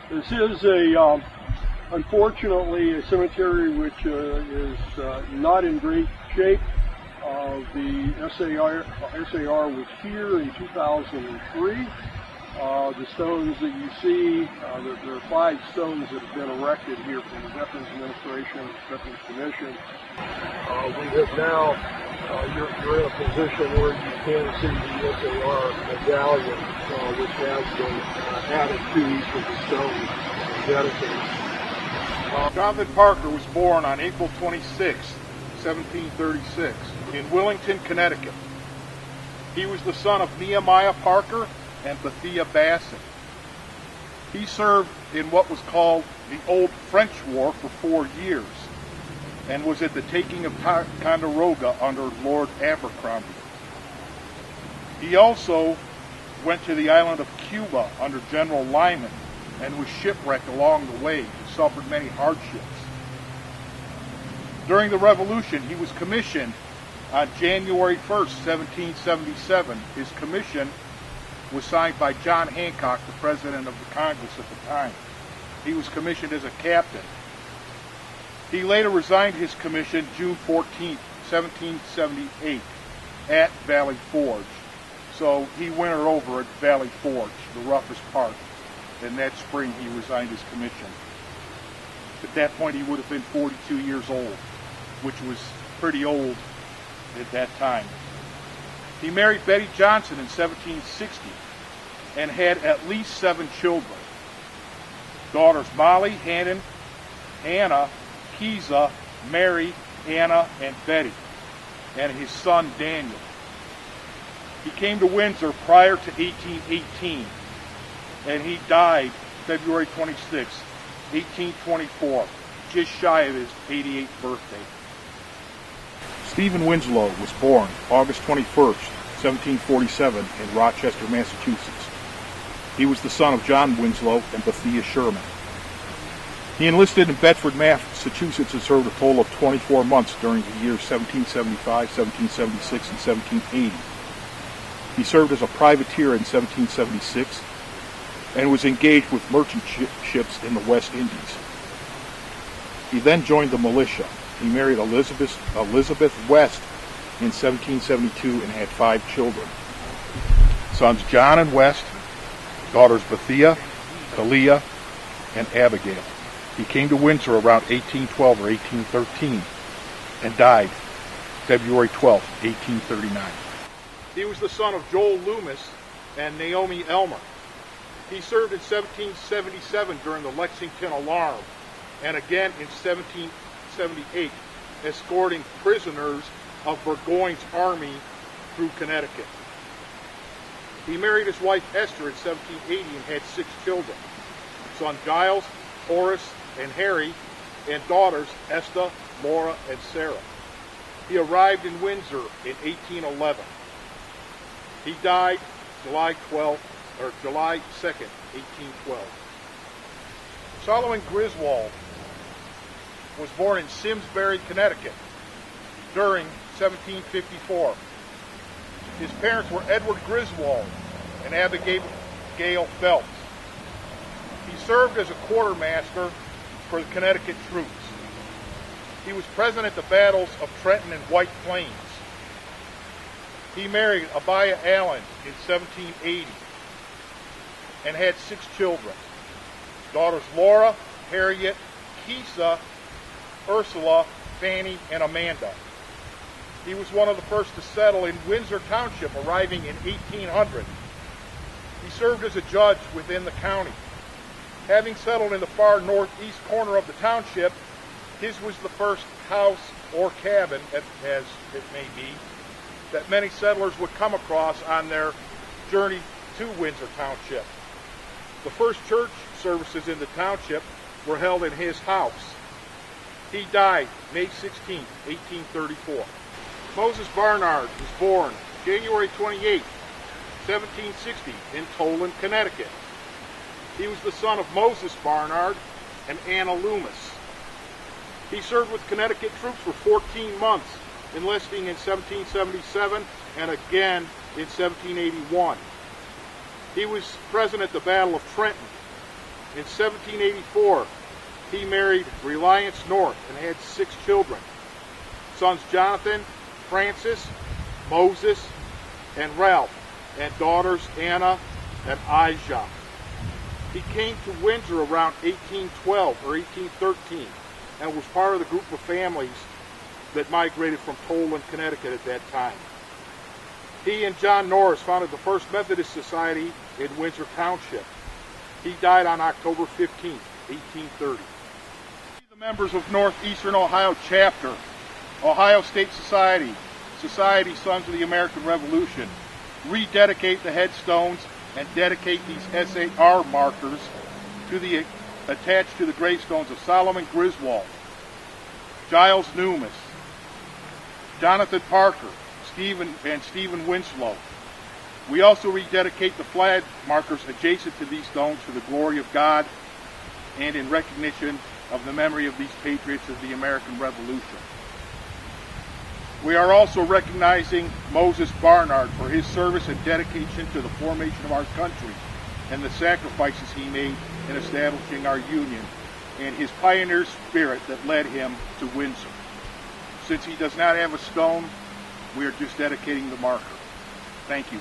This is unfortunately a cemetery which is not in great shape. The SAR was here in 2003. The stones that you see, there are 5 stones that have been erected here from the Veterans Administration, Veterans Commission. We have now, you're in a position where you can see the SAR medallion, which has been added to each of the stones dedicated. Jonathan Parker was born on April 26, 1736, in Willington, Connecticut. He was the son of Nehemiah Parker and Bethia Bassett. He served in what was called the Old French War for 4 years and was at the taking of Ticonderoga under Lord Abercrombie. He also went to the island of Cuba under General Lyman and was shipwrecked along the way and suffered many hardships. During the Revolution, he was commissioned on January 1st, 1777. His commission was signed by John Hancock, the President of the Congress at the time. He was commissioned as a captain. He later resigned his commission June 14, 1778 at Valley Forge. So he wintered over at Valley Forge, the roughest part, and that spring he resigned his commission. At that point he would have been 42 years old, which was pretty old at that time. He married Betty Johnson in 1760 and had at least 7 children. Daughters Molly, Hannah, Keza, Mary, Anna, and Betty, and his son Daniel. He came to Windsor prior to 1818, and he died February 26, 1824, just shy of his 88th birthday. Stephen Winslow was born August 21st, 1747 in Rochester, Massachusetts. He was the son of John Winslow and Bethia Sherman. He enlisted in Bedford, Massachusetts and served a total of 24 months during the years 1775, 1776, and 1780. He served as a privateer in 1776 and was engaged with merchant ships in the West Indies. He then joined the militia. He married Elizabeth West in 1772 and had 5 children. Sons John and West, daughters Bethia, Kalia, and Abigail. He came to Windsor around 1812 or 1813 and died February 12, 1839. He was the son of Joel Loomis and Naomi Elmer. He served in 1777 during the Lexington Alarm and again in 1778 escorting prisoners of Burgoyne's army through Connecticut. He married his wife Esther in 1780 and had 6 children, son Giles, Horace, and Harry, and daughters Esther, Laura, and Sarah. He arrived in Windsor in 1811. He died July 2nd, 1812. Solomon Griswold was born in Simsbury, Connecticut during 1754. His parents were Edward Griswold and Abigail Phelps. He served as a quartermaster for the Connecticut troops. He was present at the battles of Trenton and White Plains. He married Abiah Allen in 1780 and had 6 children. Daughters Laura, Harriet, Kesa, Ursula, Fanny, and Amanda. He was one of the first to settle in Windsor Township, arriving in 1800. He served as a judge within the county. Having settled in the far northeast corner of the township, his was the first house or cabin, as it may be, that many settlers would come across on their journey to Windsor Township. The first church services in the township were held in his house. He died May 16, 1834. Moses Barnard was born January 28, 1760 in Toland, Connecticut. He was the son of Moses Barnard and Anna Loomis. He served with Connecticut troops for 14 months, enlisting in 1777 and again in 1781. He was present at the Battle of Trenton. In 1784, he married Reliance North and had 6 children. Sons Jonathan, Francis, Moses, and Ralph, and daughters Anna and Ijah. He came to Windsor around 1812 or 1813 and was part of the group of families that migrated from Toland, Connecticut at that time. He and John Norris founded the First Methodist Society in Windsor Township. He died on October 15, 1830. The members of Northeastern Ohio Chapter, Ohio State Society, Sons of the American Revolution, rededicate the headstones and dedicate these SAR markers attached to the gravestones of Solomon Griswold, Giles Loomis, Jonathan Parker, Stephen Winslow. We also rededicate the flag markers adjacent to these stones for the glory of God and in recognition of the memory of these patriots of the American Revolution. We are also recognizing Moses Barnard for his service and dedication to the formation of our country and the sacrifices he made in establishing our Union and his pioneer spirit that led him to Windsor. Since he does not have a stone, we are just dedicating the marker. Thank you.